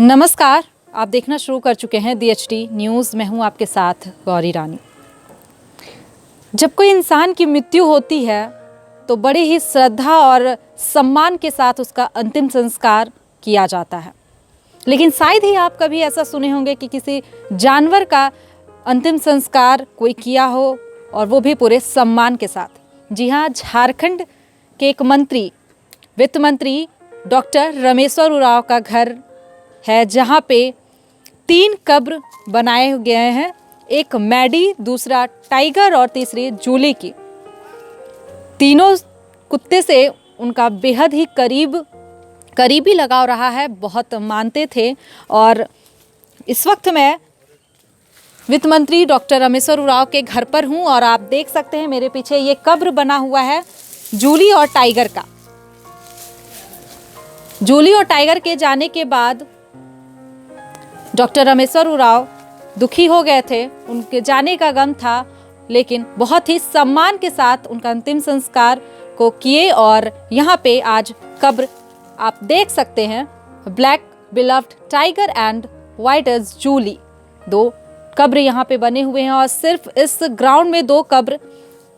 नमस्कार, आप देखना शुरू कर चुके हैं DHT न्यूज़। मैं हूं आपके साथ गौरी रानी। जब कोई इंसान की मृत्यु होती है तो बड़े ही श्रद्धा और सम्मान के साथ उसका अंतिम संस्कार किया जाता है। लेकिन शायद ही आप कभी ऐसा सुने होंगे कि किसी जानवर का अंतिम संस्कार कोई किया हो, और वो भी पूरे सम्मान के साथ। जी हाँ, झारखंड के एक मंत्री, वित्त मंत्री डॉक्टर रामेश्वर उरांव का घर है, जहाँ पे 3 कब्र बनाए गए हैं। एक मैडी, दूसरा टाइगर और तीसरी जूली की। तीनों कुत्ते से उनका बेहद ही करीबी लगाव रहा है, बहुत मानते थे। और इस वक्त मैं वित्त मंत्री डॉक्टर रामेश्वर उरांव के घर पर हूँ, और आप देख सकते हैं मेरे पीछे ये कब्र बना हुआ है जूली और टाइगर का। जूली और टाइगर के जाने के बाद डॉक्टर रामेश्वर उरांव दुखी हो गए थे, उनके जाने का गम था, लेकिन बहुत ही सम्मान के साथ उनका अंतिम संस्कार को किए। और यहाँ पे आज कब्र आप देख सकते हैं, black beloved tiger and white as Julie. 2 कब्र यहाँ पे बने हुए हैं, और सिर्फ इस ग्राउंड में 2 कब्र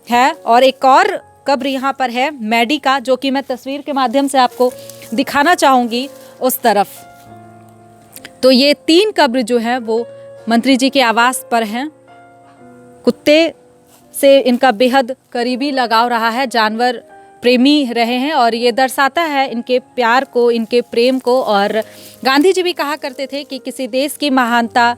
है, और एक और कब्र यहाँ पर है मैडी का, जो कि मैं तस्वीर के माध्यम से आपको दिखाना चाहूँगी उस तरफ। तो ये 3 कब्र जो है वो मंत्री जी के आवास पर हैं। कुत्ते से इनका बेहद करीबी लगाव रहा है, जानवर प्रेमी रहे हैं, और ये दर्शाता है इनके प्यार को, इनके प्रेम को। और गांधी जी भी कहा करते थे कि किसी देश की महानता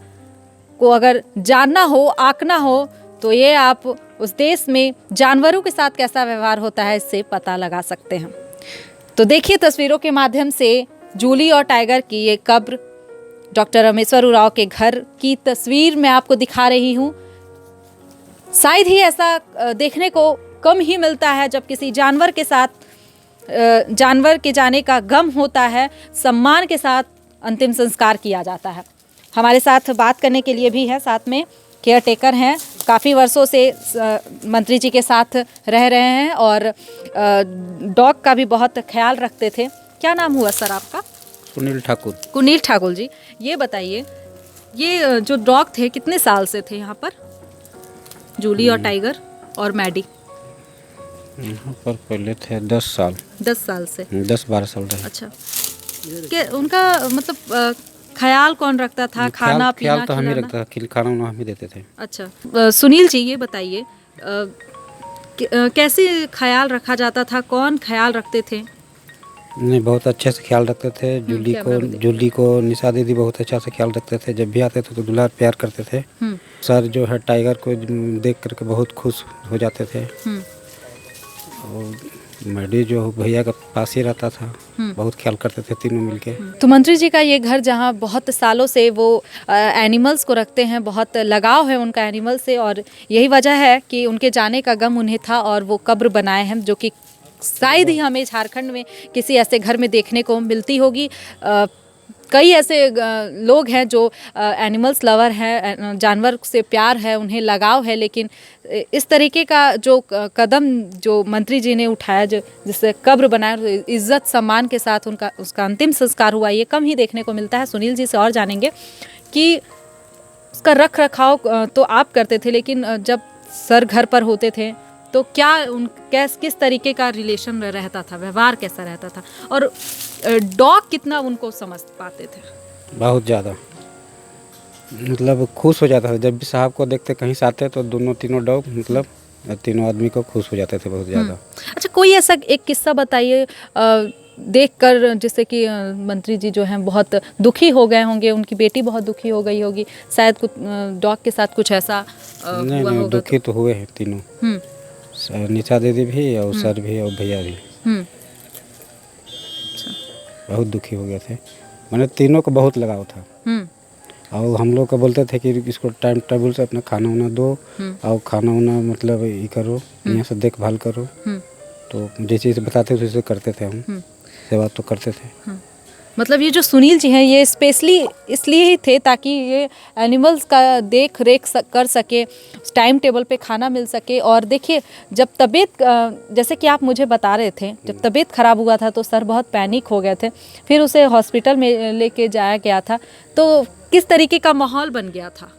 को अगर जानना हो, आंकना हो, तो ये आप उस देश में जानवरों के साथ कैसा व्यवहार होता है इससे पता लगा सकते हैं। तो देखिए तस्वीरों के माध्यम से जूली और टाइगर की ये कब्र, डॉक्टर रामेश्वर उरांव के घर की तस्वीर मैं आपको दिखा रही हूँ। शायद ही ऐसा देखने को कम ही मिलता है जब किसी जानवर के साथ, जानवर के जाने का गम होता है, सम्मान के साथ अंतिम संस्कार किया जाता है। हमारे साथ बात करने के लिए भी है, साथ में केयर टेकर हैं, काफ़ी वर्षों से मंत्री जी के साथ रह रहे हैं, और डॉग का भी बहुत ख्याल रखते थे। क्या नाम हुआ सर आपका? कुनील ठाकुर। कुनील ठाकुर जी, ये बताइए, ये जो डॉग थे कितने साल से थे यहाँ पर, जूली और टाइगर और मैडी? यहाँ पर पहले थे 10 साल। 10 साल से? 10-12 साल रहे। अच्छा, उनका मतलब ख्याल कौन रखता था? खाना पीना ख्याल तो हम ही रखता था, खाना वाना हम ही देते थे। अच्छा, सुनील जी ये बताइए, कैसे ख्याल रखा जाता था, कौन ख्याल रखते थे? नहीं, बहुत अच्छे से ख्याल रखते थे। जूली को निशा दीदी बहुत अच्छा से ख्याल रखते थे। जब भी आते थे तो दुलार प्यार करते थे। सर जो है टाइगर को देख करके बहुत खुश हो जाते थे। और मैडी जो भैया का पास ही रहता था, बहुत ख्याल करते थे तीनों मिलके। तो मंत्री जी का ये घर, जहाँ बहुत सालों से वो एनिमल्स को रखते हैं, बहुत लगाव है उनका एनिमल से, और यही वजह है कि उनके जाने का गम उन्हें था, और वो कब्र बनाए हैं, जो कि शायद ही हमें झारखंड में किसी ऐसे घर में देखने को मिलती होगी। कई ऐसे लोग हैं जो एनिमल्स लवर हैं, जानवर से प्यार है, उन्हें लगाव है, लेकिन इस तरीके का जो कदम जो मंत्री जी ने उठाया, जो जिससे कब्र बनाया, इज्जत सम्मान के साथ उसका अंतिम संस्कार हुआ, ये कम ही देखने को मिलता है। सुनील जी से और जानेंगे कि उसका रख रखाव तो आप करते थे, लेकिन जब सर घर पर होते थे तो क्या किस तरीके का रिलेशन रहता था, व्यवहार कैसा रहता था, और डॉग कितना उनको समझ पाते थे? बहुत ज़्यादा, मतलब खुश हो जाता था जब भी साहब को देखते कहीं से आते, तो तीनों डॉग, मतलब तीनों आदमी को खुश हो जाते थे बहुत ज़्यादा। अच्छा, कोई ऐसा एक किस्सा बताइए देखकर, जिससे कि मंत्री जी जो हैं बहुत दुखी हो गए होंगे, उनकी बेटी बहुत दुखी हो गई होगी, शायद कुछ डॉग के साथ कुछ ऐसा नहीं, हुआ होगा। दुखी तो हुए हैं तीनों, निशा दीदी भी और सर भी और भैया भी। बहुत दुखी हो गए थे, मैंने तीनों को बहुत लगाव था। और हम लोग को बोलते थे कि इसको टाइम टेबल से अपना खाना वाना दो, और खाना वाना मतलब ये करो, यहाँ से देखभाल करो। तो जैसे बताते थे वैसे करते थे हम, सेवा तो करते थे। मतलब ये जो सुनील जी हैं ये स्पेशली इसलिए ही थे ताकि ये एनिमल्स का देख रेख कर सके, टाइम टेबल पे खाना मिल सके। और देखिए जब तबीयत जैसे कि आप मुझे बता रहे थे, जब तबीयत ख़राब हुआ था तो सर बहुत पैनिक हो गए थे, फिर उसे हॉस्पिटल में लेके जाया गया था। तो किस तरीके का माहौल बन गया था?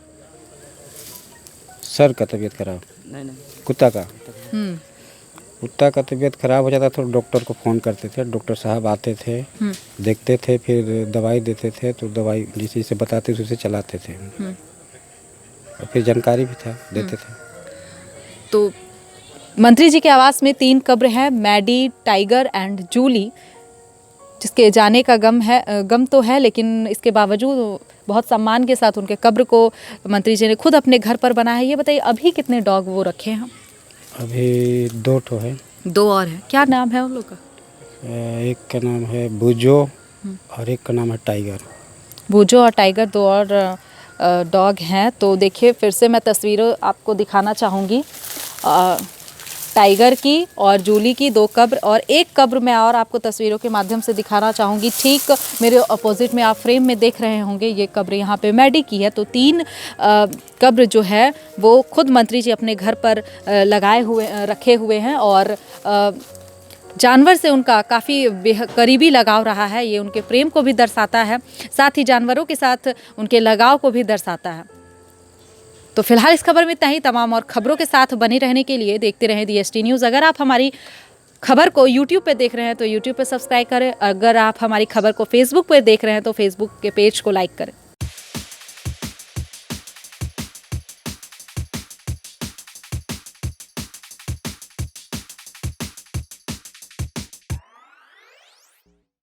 सर का तबीयत खराब? नहीं कुत्ता का? कुत्ता का तबीयत खराब हो जाता तो डॉक्टर को फ़ोन करते थे, डॉक्टर साहब आते थे, देखते थे, फिर दवाई देते थे, तो दवाई जिसे जिसे बताते थे उसे चलाते थे, और फिर जानकारी भी था देते थे। तो मंत्री जी के आवास में 3 कब्र हैं, मैडी, टाइगर एंड जूली, जिसके जाने का गम तो है, लेकिन इसके बावजूद बहुत सम्मान के साथ उनके कब्र को मंत्री जी ने खुद अपने घर पर बनाया है। ये बताइए अभी कितने डॉग वो रखे हैं? अभी 2 ठो है। 2 और हैं। क्या नाम है उन लोग का? एक का नाम है बूजो और एक का नाम है टाइगर। बूजो और टाइगर 2 और डॉग हैं। तो देखिए फिर से मैं तस्वीरें आपको दिखाना चाहूँगी, टाइगर की और जूली की 2 कब्र, और एक कब्र मैं और आपको तस्वीरों के माध्यम से दिखाना चाहूँगी। ठीक मेरे अपोजिट में आप फ्रेम में देख रहे होंगे, ये कब्र यहाँ पे मैडी की है। तो 3 कब्र जो है वो खुद मंत्री जी अपने घर पर रखे हुए हैं, और जानवर से उनका काफ़ी करीबी लगाव रहा है। ये उनके प्रेम को भी दर्शाता है, साथ ही जानवरों के साथ उनके लगाव को भी दर्शाता है। तो फिलहाल इस खबर में इतना ही। तमाम और खबरों के साथ बने रहने के लिए देखते रहें DST न्यूज़। अगर आप हमारी खबर को YouTube पे देख रहे हैं तो YouTube पे सब्सक्राइब करें। अगर आप हमारी खबर को Facebook पे देख रहे हैं तो Facebook के पेज को लाइक करें।